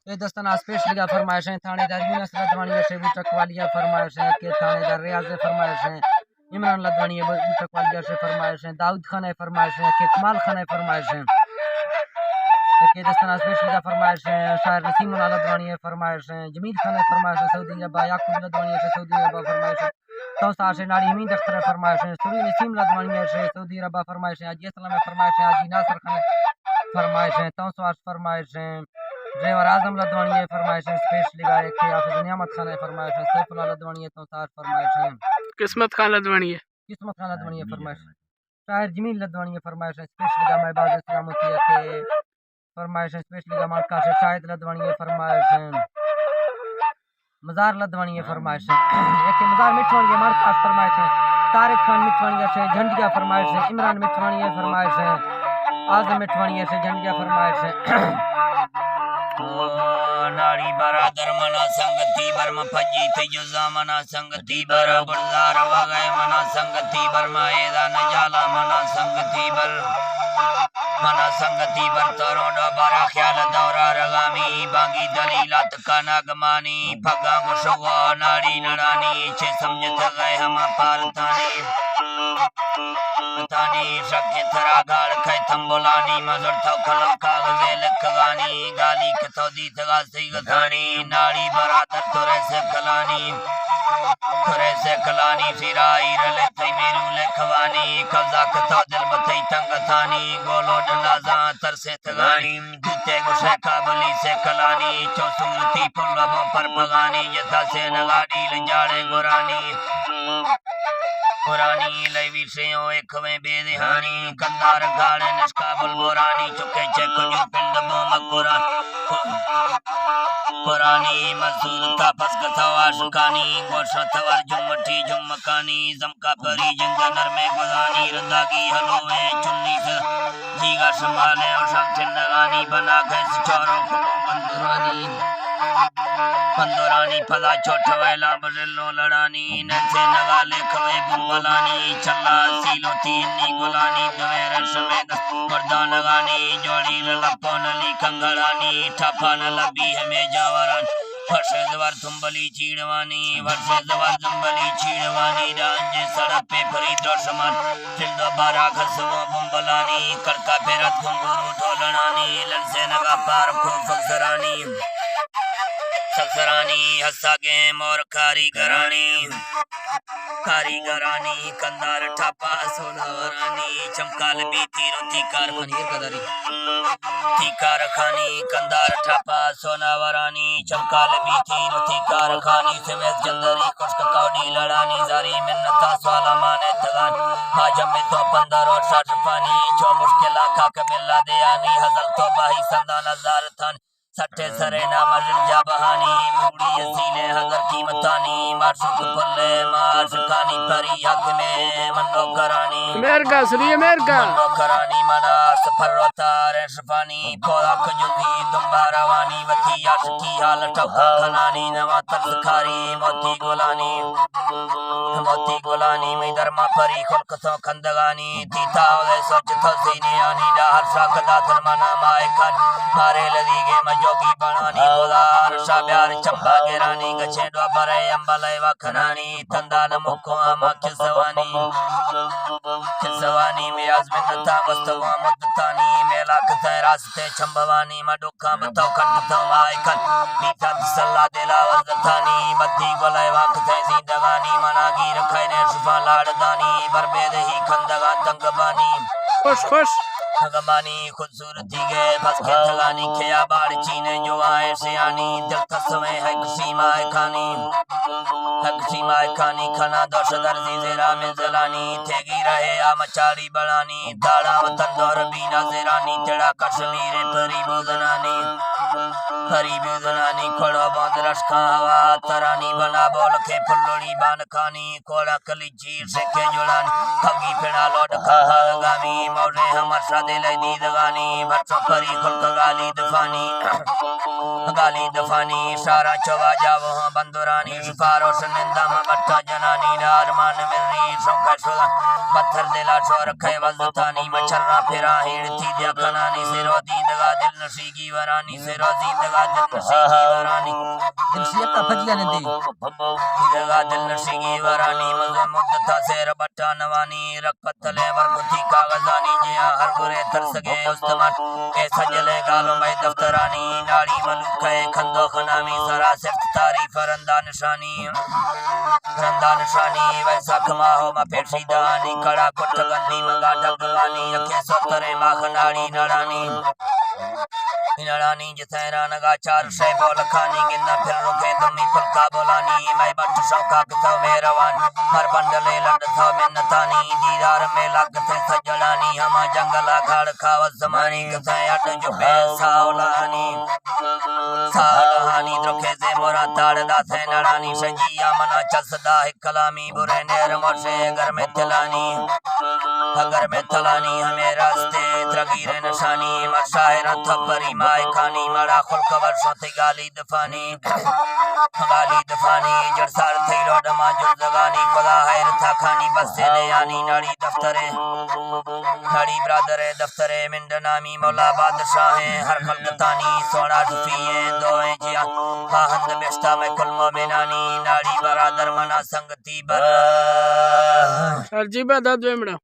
ये दस्ताना स्पेशल फरमाइश है थानेदार यूनस लदवानी से बूटक वालिया फरमाइश है के थानेदार रियाज फरमाइश है इमरान लदवानी बूटक वालिया से फरमाइश है दाऊद खान है फरमाइश है के कमाल खान है फरमाइश है के दस्ताना स्पेशल फरमाइश है शायर नसीम लदवानी फरमाइश है जमील खान है फरमाइश है सऊदी अरब याकूब लदवानी से सऊदी अरब फरमाइश है तौसा से नाड़ी मीन अख्तर फरमाइश है सुरी नसीम लदवानी से सऊदी अरब फरमाइश है हाजी असलम फरमाइश है हाजी नासर खान फरमाइश है तौसा फरमाइश है ड्राइवर आजम लदवानी फरमाइश है स्पेशली गायक के हाफिज नियामत खान फरमाइश है सैफुल्लाह लदवानी तौसा फरमाइश है किस्मत खान लदवानी फरमाइश है शायर जमील लदवानी फरमाइश है स्पेशली गा महबाज सलामती के फरमाइश है स्पेशली गा मार्का से शाहिद लदवानी फरमाइश है मजार लदवानी फरमाइश है एक मजार मिठवानी मार्का फरमाइश है तारिक खान मिठवानी से झंडिया फरमाइश है इमरान मिठवानी फरमाइश है आजम मिठवानी से झंडिया फरमाइश है नाड़ी बरादर मना संगति बर्मा फजी थे जुजा मना संगति बर बुलदार वगै मना संगति बर्मा एदा नजाला मना संगति बर मना संगति बर तरोडा बारा ख्याल दौरा रगामी बागी दलीलत का नागमानी फगा गुशवा नाड़ी नड़ानी छे समझत गए हम पारतानी तानी शक्ति थरा गाल खे थंबोलानी मजर थो कलम कागजे लिखगानी गाली कथो दी तगा सी गथानी नाड़ी बरादर तुरे से कलानी फिराई रले थई मेरू लिखवानी कब्जा कथो दिल बथई तंग थानी गोलो डनाजा तरसे तगानी जूते गुशे काबली से कलानी चौसुमती पुलबों पर भगानी यथा से नगाड़ी लंजाड़े गुरानी पुरानी लैवी सेओ एक में बेदहानी कंदार गाड़े निष्का बुलबुरानी चुके चेक जो पिंड बो मकुरा पुरानी मसूद तापस कथवा शुकानी गोशा तवर जुमठी जुमकानी जमका परी जंगनर में गुजानी रंदागी हलोए चुन्नी से जीगा संभाले और शक्ति नगानी बना के सिचारों को बंदुरानी पंदुरानी फला छोटवेला बजलो लड़ानी नसे नगाले खवे बुमलानी चला सीलो तीनी गुलानी दवेर समेत पर्दा लगानी जोड़ी लपनली कंगड़ानी ठपा न लबी हमें जावरन वर्षे दवर तुंबली चीड़वानी वर्षे दवर तुंबली चीड़वानी रांझे सड़क पे फरी दो समान फिल्दो बारा घसवो बुमलानी कड़का पेरत घुंगरू ढोलनानी ललसे नगा पार खूब फसरानी ससरानी हसागे मोर कारीगरानी कंदार ठापा सोनावरानी चमकाल बीती रोती कारखानी कदरी तीकार खानी कंदार ठापा सोनावरानी चमकाल बीती रोती कारखानी सवेत जंदरी कुश्क कौड़ी लड़ानी जारी मिन्नता स्वाला माने तगान हाजम में तो 15 और 60 पानी जो मुश्किल आका कबिल्ला दयानी हजल तो बाही संदा नजार थान सट्टे सरे ना मजन जा बहानी मुगड़ी असीले हजर कीमतानी मार्शुक पुल्ले मार्शकानी परी हक में मनो करानी अमेरिका सुनिए अमेरिका मनो करानी मना सफर रोता रेशफानी पौधा कजुदी दुम्बारावानी वती याशकी हाल टका खनानी नवा तरसखारी मोती गोलानी में दरमा परी खुलकसों खंदगानी तीता उदे सोच तो सीने आनी डाहर शाकदा धर्मना मायकन मारे लदीगे जोगी बनानी गोदार शाब्यार चंबा गेरानी गछेडवा बरे अंबले वखनानी तंदान मुक्को आमा किसवानी में आजमिन ता मस्तवा मुद्दतानी मेला कथे रास्ते चंबवानी मडुका मतो कटतो मायकन मीठा सल्ला देला वजतानी मद्दी गोले वखते जिंदगानी मनागी रखैने सुफा लाड़दानी बरबेद ही खंदगा तंगबानी खुश भगवानी खूबसूरती के बस के थगानी खया बाड़ चीने जो आए सियानी दिल तस्वे है खुशी माय खानी खाना दोष दर्जी जेरा में जलानी थेगी रहे आ मचारी बनानी दाड़ा वतन दौर बीना जेरानी तेरा कश्मीर परी बुजनानी खोड़ा बांध रशका हवा तरानी बना बोल के फुल्लोड़ी बान खानी कोड़ा कली चीर से के जुड़ान खगी पेड़ा लौट खा गामी मौरे हमर सादे ले दी दगानी बच्चों परी खुल गाली दफानी सारा चवा जावो बंदुरानी सिफारो सनिंदा मट्टा जनानी नारमान मिलनी सोका सुला पत्थर दिला छोर खे वजतानी मचरा फिरा हिड़ती दिया कनानी सिरो दी दगा दिल नशीगी वरानी से रोजी दगा दिल नशीगी वरानी दिल से का फजिया ने दी दगा दिल नशीगी वरानी मज़े मुद्दता से रबट्टा नवानी रखत ले वरगुथी कागजानी जिया हर बुरे तर सके उस्तमान के सजले गालों में दफ्तरानी नाड़ी मलूक है खंदो खनामी सरा सिर्फ तारीफ रंदा निशानी वैसा कमा हो मा पेशीदानी कड़ा कुट गंदी मंगा डगवानी अखे सोतरे मा खनाड़ी नड़ानी नड़ानी जितेरा नगा चार शे बोल खानी गिन्ना फिर रुके तुमी फुलका बोलानी मैं बट शौका कितो मेरवान हर बंडले लड़ थो मिन्नतानी दीदार में लगते सजड़ानी हमा जंगला घाड़ खावत जमानी कथे अट जुबे सावलानी सावलानी द्रोखे से मोरा ताड़ दाथे नड़ानी संजिया मना चसदा है कलामी बुरे नेर मोर्शे घर में तिलानी अगर में तलानी हमें रास्ते त्रगीर निशानी मशाहिर थपरी माय खानी मड़ा खुल कवर सोते गाली दफानी जड़सार थई लोड मा जुर्दगानी खुदा हैर था खानी बस से आनी नाड़ी दफ्तरे नाड़ी ब्रादरे दफ्तरे मिंड नामी मौला बादशाह हर खलकतानी सोना जुफिए दोए जिया हाहंद बेस्ता में कुल मोमिनानी नाड़ी बरादर मना संगती बर अर्जी बता दो मेरा